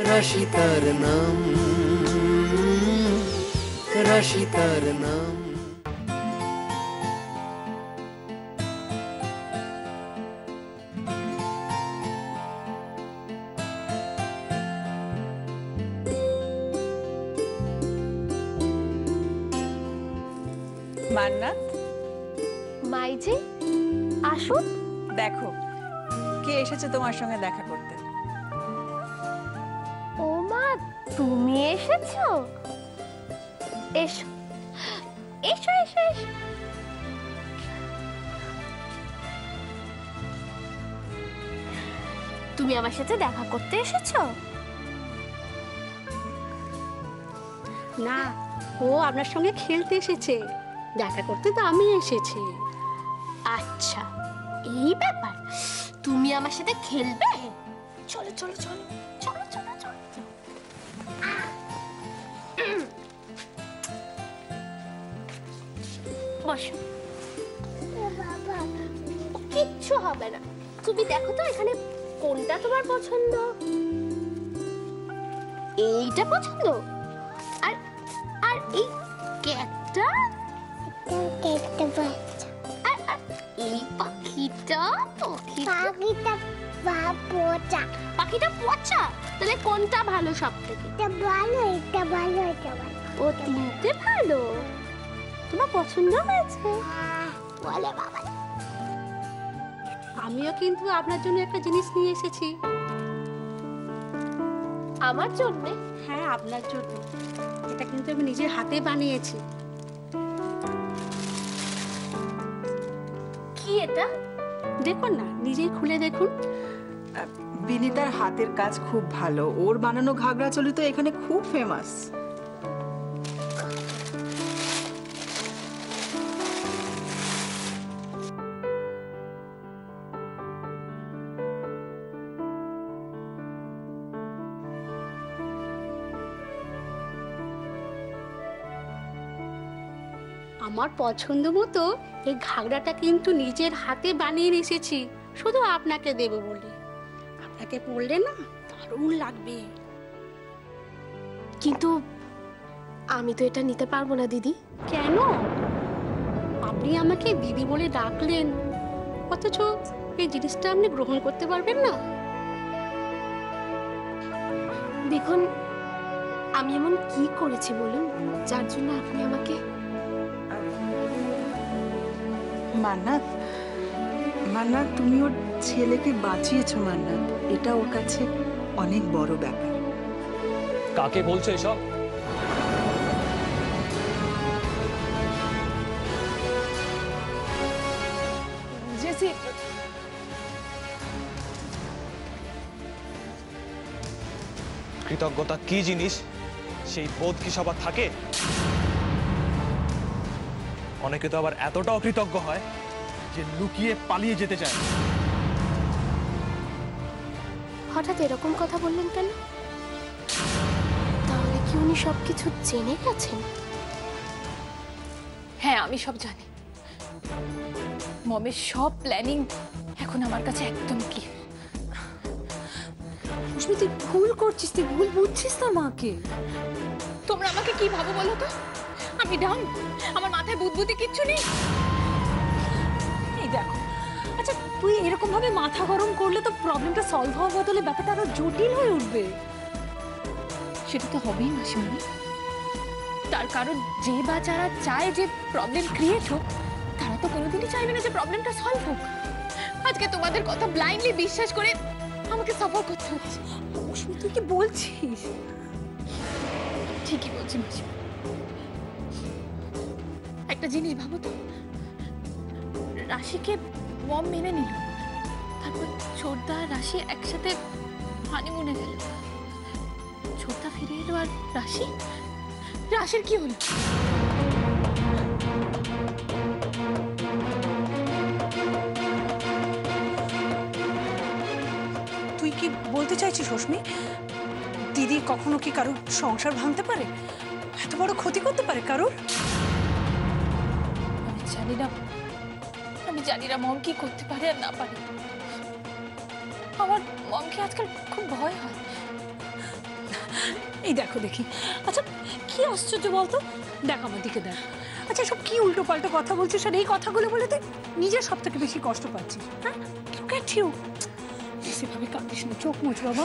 রাশি তার নাম, রাশি তার নাম। মান্নাত, মাইজি আসুন। দেখো কে এসেছে তোমার সঙ্গে দেখা করতে। ও মা, তুমি এসেছো? এসো এসো এসো এসো। তুমি আমার সাথে দেখা করতে এসেছো? না, ও আপনার সঙ্গে খেলতে এসেছে, দেখা করতে তো আমি এসেছি। আচ্ছা, এই ব্যাপার। তুমি আমার সাথে খেলবে? চলো চলো চলো চলো চলো চলো। বসো। বাবা, কিচ্ছু হবে না। তুমি দেখো তো এখানে কোনটা তোমার পছন্দ। এইটা পছন্দ? আর আর এই কেকটা? আর এই পাখিটা? পাখিটা পচা? তাহলে কোনটা ভালো সব থেকে? ও তিনটে ভালো। তোমার পছন্দ হয়েছে? বলে বাবা। আমিও কিন্তু আপনার জন্য একটা জিনিস নিয়ে এসেছি। আমার জন্য? হ্যাঁ, আপনার জন্য। এটা কিন্তু আমি নিজের হাতে বানিয়েছি। কি এটা? দেখুন না, নিজেই খুলে দেখুন। বিনিতার হাতের কাজ খুব ভালো, ওর বানানো ঘাগরা চলি তো এখানে খুব ফেমাস। আমার পছন্দ মতো এই ঘাগরাটা কিন্তু নিজের হাতে বানিয়ে এসেছি, শুধু আপনাকে দেব বলে। আপনাকে পরলে না দারুণ লাগবে। কিন্তু আমি তো এটা নিতে পারবো না দিদি। কেন? আপনি আমাকে দিদি বলে ডাকলেন, অথচ এই জিনিসটা আপনি গ্রহণ করতে পারবেন না? দেখুন, আমি এমন কি করেছি বলুন যার জন্য আপনি আমাকে? মান্নাত, মান্নাত তুমি ওর ছেলেকে বাঁচিয়েছো মান্নাত, এটা ওর কাছে অনেক বড় ব্যাপার। কাকে বলছো এসব? জেসি, কৃতজ্ঞতা কি জিনিস সেই বোধ কি সবার থাকে? অনেকে তো আবার এতটাও কৃতজ্ঞ হয় যে লুকিয়ে পালিয়ে যেতে চায়। হঠাৎ এরকম কথা বললেন কেন? তাহলে কি উনি সবকিছু জেনে গেছেন? হ্যাঁ, আমি সব জানি। মমের সব প্ল্যানিং এখন আমার কাছে একদম কি। রশ্মি, তুই ভুল করছিস, তুই ভুল বুঝছিস তোর মাকে। তোমরা আমাকে কি ভাবো বলো তো? আমি ডাউন? আমার মাথায় বুদ্ধি কিচ্ছু নেই? এই দেখো, আচ্ছা তুই এরকম ভাবে মাথা গরম করলে তো প্রবলেমটা সলভ হওয়ার বদলে ব্যাপারটা আরো জটিল হয়ে উঠবে। সেটা তো হবেই মাসিমণি। তার কারণ যে বা যারা চায় যে প্রবলেম ক্রিয়েট হোক, তারা তো কোনোদিনই চাইবে না যে প্রবলেমটা সলভ হোক। আজকে তোমাদের কথা ব্লাইন্ডলি বিশ্বাস করে আমাকে সাফার করতে হচ্ছে। রশ্মি, তুই কি বলছিস? ঠিকই বলছি মাসিমা। একটা জিনিস ভাবো তো, রাশিকে মম মেনে নিল, তারপর ছোটদা আর রাশি একসাথে হানিমুনে গেল। ছোটদা ফিরে এলো আর রাশির কি হলো? তুই কি বলতে চাইছিস রশ্মি? দিদি কখনো কি কারোর সংসার ভাঙতে পারে? এত বড় ক্ষতি করতে পারে কারোর? আমি জানি না মম কি করতে পারে আর না পারে। আমার মমকে আজকাল খুব ভয় হয়। এই দেখো দেখি। আচ্ছা কি আশ্চর্য বলতো, দেখ আমার দিকে দেখ। আচ্ছা সব কি উল্টো পাল্টা কথা বলছিস, আর এই কথাগুলো বলে তুই নিজে সব থেকে বেশি কষ্ট পাচ্ছিস। হ্যাঁ look at you। সেভাবে কাঁদিস না, চোখ মুছ বাবা।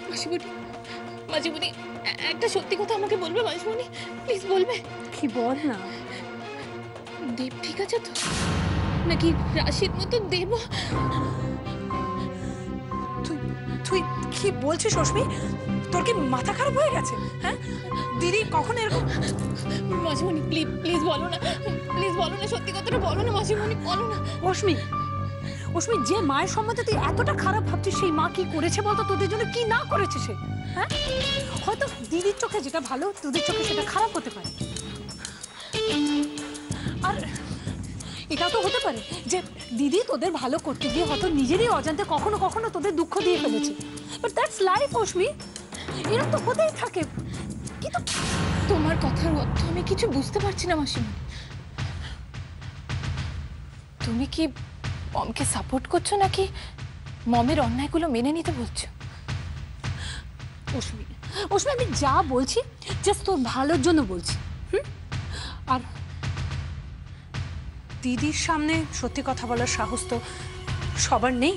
মাসিমণি, মাসিমণি, একটা সত্যি কথা আমাকে বলবে মাসিমণি, প্লিজ বলবে। কি বল না। দেব ঠিক আছে তো, নাকি রাশির মতো দেব? তুই তুই কি বলছিস রশ্মি? তোর কি মাথা খারাপ হয়ে গেছে? হ্যাঁ দিদি কখন এরকম? মাসিমণি প্লিজ প্লিজ বলো না, প্লিজ বলো না, সত্যি কথাটা বলো না মাসিমণি, বলো না। রশ্মি, রশ্মি যে মায়ের সম্বন্ধে তুই এতটা খারাপ ভাবছিস, সেই মা কি করেছে বলতো তোদের জন্য, কি না করেছে সে? হ্যাঁ হয়তো দিদির চোখে যেটা ভালো তোদের চোখে সেটা খারাপ হতে পারে। আর এটাও তো হতে পারে যে দিদি তোদের ভালো করতে গিয়ে হয়তো নিজেরই অজান্তে কখনো কখনো তোদের দুঃখ দিয়ে ফেলেছে। বাট দ্যাটস লাইফ রশ্মি, এরকম তো হতেই থাকে। কিন্তু তোমার কথার অর্থ আমি কিছু বুঝতে পারছি না মাসিমণি। তুমি কি মমকে সাপোর্ট করছো নাকি মমের অন্যায়গুলো মেনে নিতে বলছো? রশ্মি, রশ্মি আমি যা বলছি জাস্ট তোর ভালোর জন্য বলছি। আর দিদির সামনে সত্যি কথা বলার সাহস তো সবার নেই।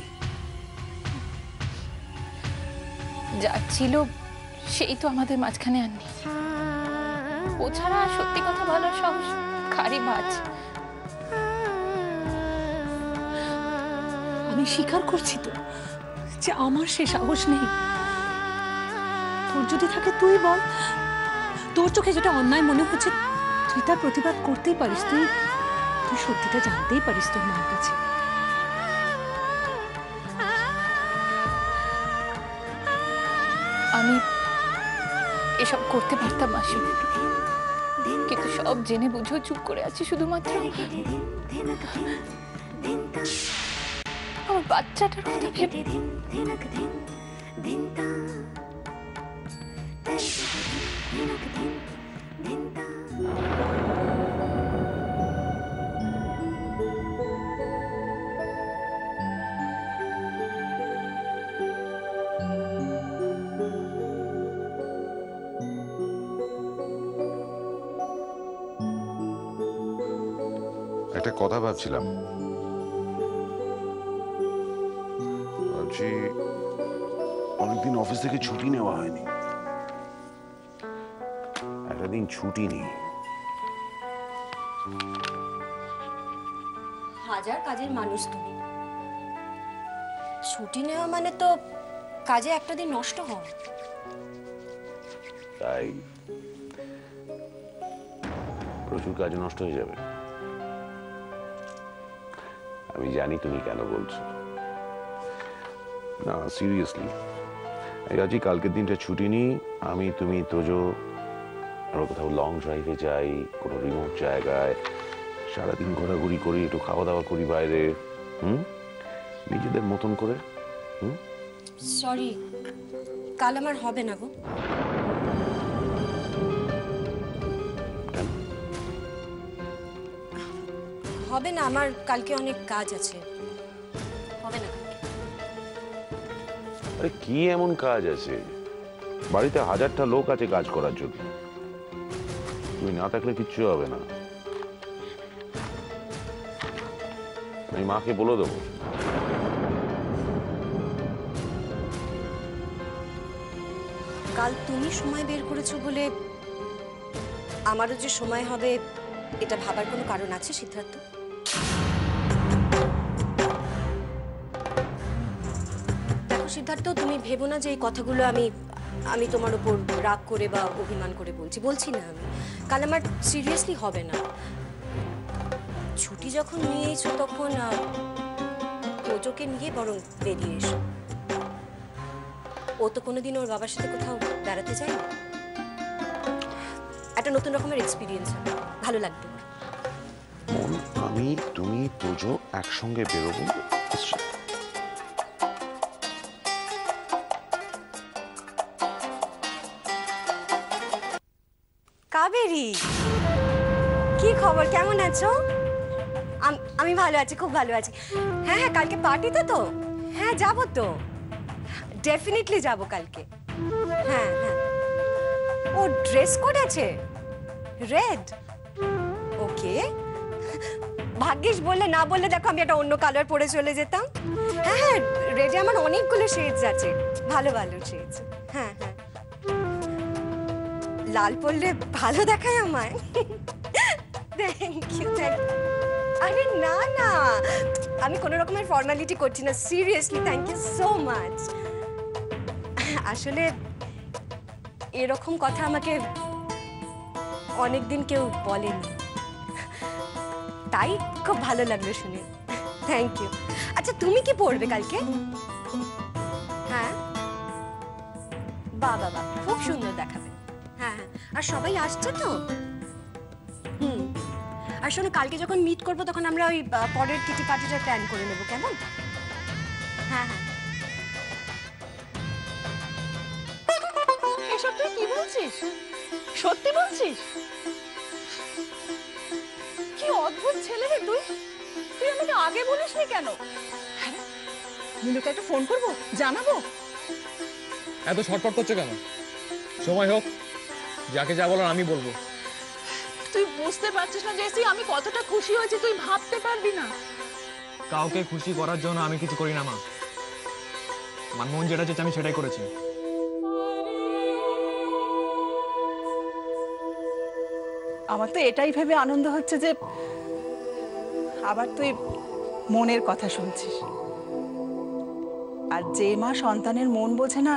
যা ছিল সেই তো আমাদের মাঝখানে আর নেই। ও ছাড়া আর সত্যি কথা বলার সাহস কারই বাজ। আমি স্বীকার করছি তো যে আমার সে সাহস নেই। তোর যদি থাকে তুই বল, তোর চোখে যেটা অন্যায় মনে হচ্ছে তুই তার প্রতিবাদ করতেই পারিস। তুই তুই সত্যিটা জানতেই পারিস তোর মার কাছে। আমি এসব করতে পারতাম মাসিমণি, কিন্তু সব জেনে বুঝেও চুপ করে আছি শুধুমাত্র আমার বাচ্চাটার কথা ভেবে। একটা কথা ভাবছিলাম, ভাবছি অনেকদিন অফিস থেকে ছুটি নেওয়া হয়নি, একটা দিন ছুটি নেই। হাজার কাজের মানুষ তুমি, ছুটি নেওয়া মানে তো কাজে একটা দিন নষ্ট হয়। তাই প্রচুর কাজ নষ্ট হয়ে যাবে। আমি জানি তুমি কেন বলছো না, সিরিয়াসলি আজই কালকের দিনটা ছুটি নিই, আমি তুমি তোজো আমরা কোথাও লং ড্রাইভে যাই, কোনো রিমোট জায়গায় সারাদিন ঘোরাঘুরি করি, একটু খাওয়া দাওয়া করি বাইরে, নিজেদের মতন করে। সরি, কাল আমার হবে না গো। কেন হবে না? আমার কালকে অনেক কাজ আছে, হবে না কালকে। আরে কি এমন কাজ আছে? বাড়িতে হাজারটা লোক আছে কাজ করার জন্য, তুমি না থাকলে কিচ্ছু হবে না। আমি মাকে বলে দেবো। কাল তুমি সময় বের করেছো বলে আমারও যে সময় হবে এটা ভাবার কোনো কারণ আছে সিদ্ধার্থ? দেখো সিদ্ধার্থ, তুমি ভেবো না যে এই কথাগুলো আমি তোমার উপর রাগ করে বা অভিমান করে বলছি না। আমি কাল আমার সিরিয়াসলি হবে না। ছুটি যখন নিয়েছো তখন তোজোকে নিয়ে বরং বেরিয়ে এসো। ও তো কোনোদিন ওর বাবার সাথে কোথাও বেড়াতে যায় না, একটা নতুন রকমের এক্সপিরিয়েন্স হবে, ভালো লাগবে। মন, আমি তুমি তোজো একসঙ্গে বেরোবো। কাবেরী, কি খবর, কেমন আছো? আমি ভালো আছি, খুব ভালো আছি। হ্যাঁ হ্যাঁ, কালকে পার্টিতে তো? হ্যাঁ যাবো তো, ডেফিনেটলি যাবো কালকে। হ্যাঁ হ্যাঁ ও ড্রেস কোড আছে রেড, ওকে। ভাগ্যিস বললে, না বললে দেখো আমি একটা অন্য কালার পরে চলে যেতাম। হ্যাঁ হ্যাঁ, রেডে আমার অনেকগুলো শেডস আছে, ভালো ভালো শেডস। হ্যাঁ হ্যাঁ, লাল পরলে ভালো দেখায় আমায়। Thank you, thank you. আরে না না, আমি কোনো রকমের ফর্মালিটি করছি না, seriously thank you so much. আসলে এরকম কথা আমাকে অনেকদিন কেউ বলেনি, তাই খুব ভালো লাগলো শুনে। Thank you. আচ্ছা তুমি কি পড়বে কালকে? হ্যাঁ, বাহ বাহ বাহ, খুব সুন্দর দেখাবে। হ্যাঁ হ্যাঁ, আর সবাই আসছে তো? হুম, আর শোনো কালকে যখন মিট করবো তখন আমরা ওই পরের কিটি পার্টিটা প্ল্যান করে নেবো, কেমন? হ্যাঁ হ্যাঁ। এসব তুই কি বলছিস? সত্যি বলছিস? কি অদ্ভুত ছেলে রে তুই! তুই আমাকে আগে বলিসনি কেন? মিনুকে একটা ফোন করবো, জানাবো। এত শর্টকাট করছো কেন? সময় হোক, যাকে যা বলার আমি বলবো। তুই বুঝতে পারছিস না জেসি, আমি কতটা খুশি হয়েছি, তুই ভাবতে পারবি না। কাউকে খুশি করার জন্য আমি কিছু করি না মা, আমার মন যেটা চেয়েছে আমি সেটাই করেছি। আমার তো এটাই ভেবে আনন্দ হচ্ছে যে আবার তুই মনের কথা শুনছিস। আর যে মা সন্তানের মন বোঝে না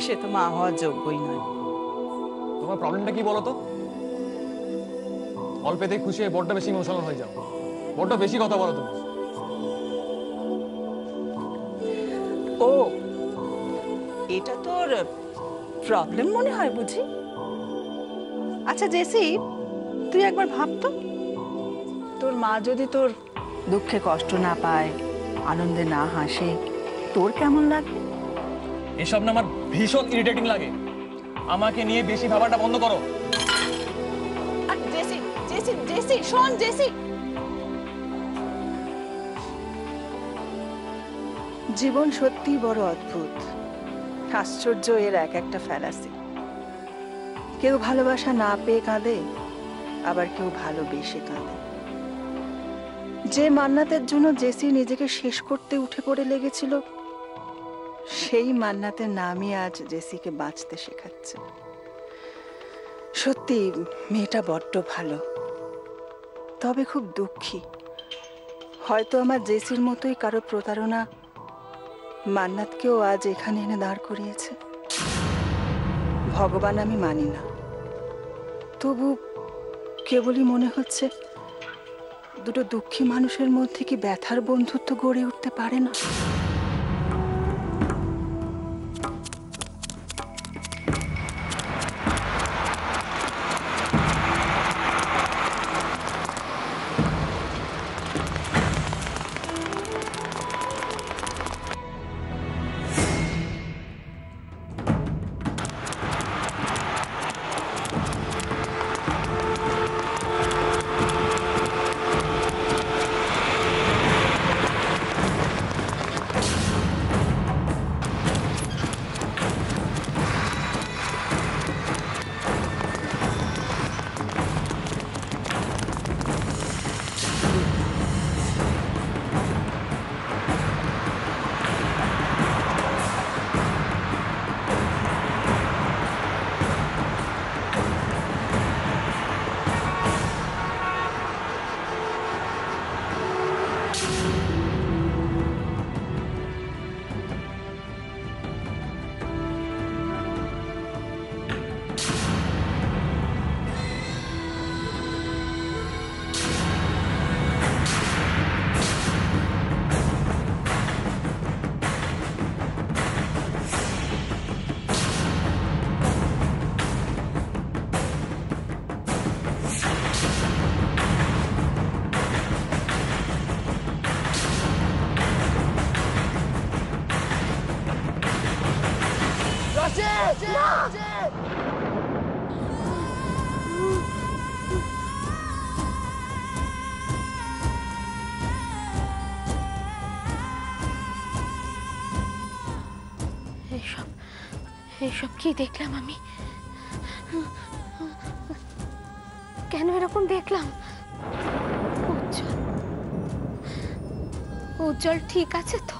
সে তো মা হওয়ার যোগ্যই নয়। তোমার প্রবলেমটা কি বলো তো? অল্পেতেই খুশি হয়ে বড্ড বেশি ইমোশনাল হয়ে যাও, বড্ড বেশি কথা বলো তুমি। ও, এটা তোর প্রবলেম মনে হয় বুঝি? আচ্ছা জেসি, তুই একবার ভাবতো, তোর মা যদি তোর দুঃখে কষ্ট না পায়, আনন্দে না হাসে, তোর কেমন লাগবে? এসব না আমার ভীষণ ইরিটেটিং লাগে। আমাকে নিয়ে বেশি ভাবাটা বন্ধ করো। আর জেসি জেসি জেসি শোন জেসি, জীবন সত্যি বড় অদ্ভুত, আশ্চর্য এর এক একটা ফ্যালাসি। কেউ ভালোবাসা না পেয়ে কাঁদে, আবার কেউ ভালোবেসে কাঁদে। যে মান্নাতের জন্য জেসি নিজেকে শেষ করতে উঠে পড়ে লেগেছিল, সেই মান্নাতের নামই আজ জেসিকে বাঁচতে শেখাচ্ছে। সত্যি মেয়েটা বড্ড ভালো, তবে খুব দুঃখী। হয়তো আমার জেসির মতোই কারো প্রতারণা মান্নাতকেও আজ এখানে এনে দাঁড় করিয়েছে। ভগবান আমি মানি না, তবু কেবলই মনে হচ্ছে দুটো দুঃখী মানুষের মধ্যে কি ব্যথার বন্ধুত্ব গড়ে উঠতে পারে না? এসব কি দেখলাম আমি? কেন এরকম দেখলাম? উজ্জ্বল, উজ্জ্বল ঠিক আছে তো?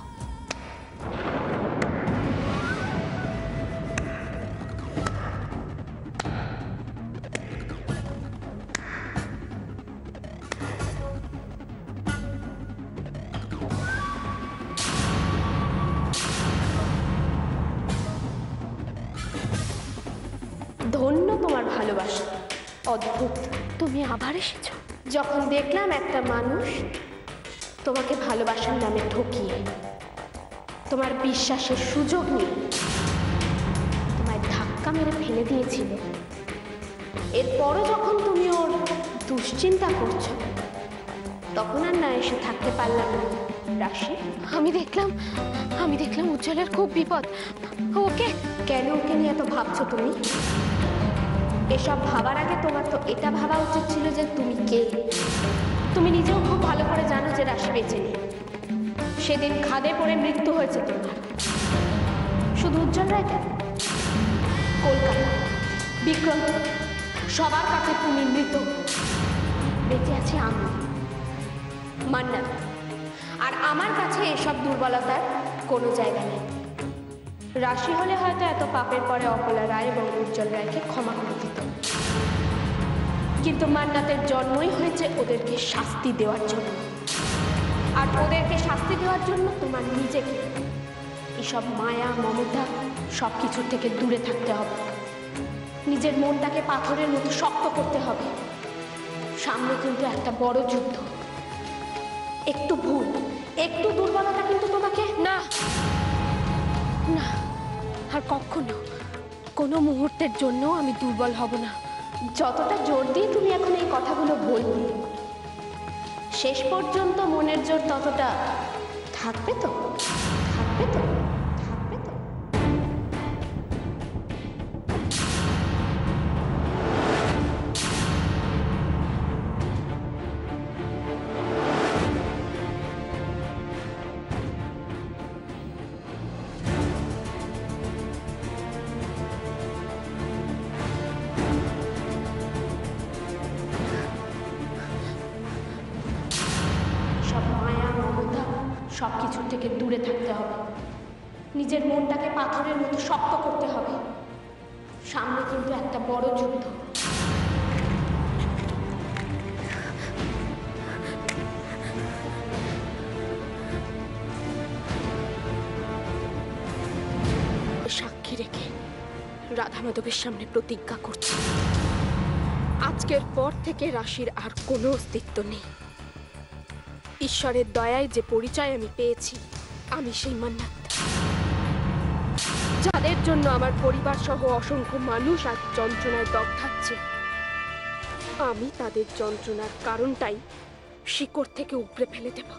ধন্য তোমার ভালোবাসা, অদ্ভুত। তুমি আবার এসেছো? যখন দেখলাম একটা মানুষ তোমাকে ভালোবাসার নামে ঠকিয়ে তোমার বিশ্বাসের সুযোগ নিয়ে তোমায় ধাক্কা মেরে ফেলে দিয়েছিল, এরপরও যখন তুমি ওর দুশ্চিন্তা করছো, তখন আর না এসে থাকতে পারলাম না। রাশি, আমি দেখলাম উজ্জ্বলের খুব বিপদ। ওকে কেন ওকে নিয়ে এত ভাবছো তুমি? এসব ভাবার আগে তোমার তো এটা ভাবা উচিত ছিল যে তুমি কে। তুমি নিজেও খুব ভালো করে জানো যে রাশি বেঁচে নেই। সেদিন খাদে পড়ে মৃত্যু হয়েছে তোমার। শুধু উজ্জ্বল রায় কেন, কলকাতা, বিক্রম, সবার কাছে তুমি মৃত। বেঁচে আছি আমি, মান্নাত। আর আমার কাছে এসব দুর্বলতার কোনো জায়গা নেই। রাশি হলে হয়তো এত পাপের পরে অপলা রায় এবং উজ্জ্বল রায়কে ক্ষমা করে দিত, কিন্তু মান্নাতের জন্মই হয়েছে ওদেরকে শাস্তি দেওয়ার জন্য। আর ওদেরকে শাস্তি দেওয়ার জন্য তোমার নিজেকে এসব মায়া মমতা সব কিছুর থেকে দূরে থাকতে হবে। নিজের মনটাকে পাথরের মতো শক্ত করতে হবে। সামনে কিন্তু একটা বড় যুদ্ধ। একটু ভুল, একটু দুর্বলতা কিন্তু তোমাকে না না, আর কখনো কোনো মুহূর্তের জন্য আমি দুর্বল হব না। যতটা জোর দিয়ে তুমি এখন এই কথাগুলো বলবে, শেষ পর্যন্ত মনের জোর ততটা থাকবে তো? থাকবে তো? থাকবে তো? সব কিছুর থেকে দূরে থাকতে হবে। নিজের মনটাকে পাথরের মতো শক্ত করতে হবে। সামনে কিন্তু একটা বড় যুদ্ধ। সাক্ষী রেখে রাধা মাধবের সামনে প্রতিজ্ঞা করছি, আজকের পর থেকে রাশির আর কোনো অস্তিত্ব নেই। ঈশ্বরের দয়ায় যে পরিচয় আমি পেয়েছি, আমি সেই মান্নাত, যাদের জন্য আমার পরিবার সহ অসংখ্য মানুষ আজ যন্ত্রণায় দগ্ধাচ্ছে। আমি তাদের যন্ত্রণার কারণটাই শিকড় থেকে উপড়ে ফেলে দেব।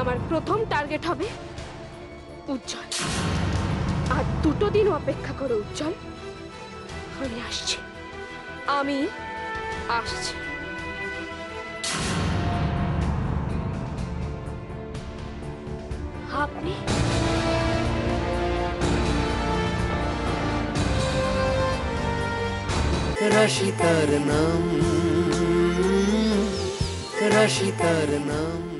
আমার প্রথম টার্গেট হবে উজ্জ্বল। আর 2 দিন অপেক্ষা করো উজ্জ্বল, আমি আসছি, আমি আসছি। আপনি রাশি তার নাম, রাশি তার নাম।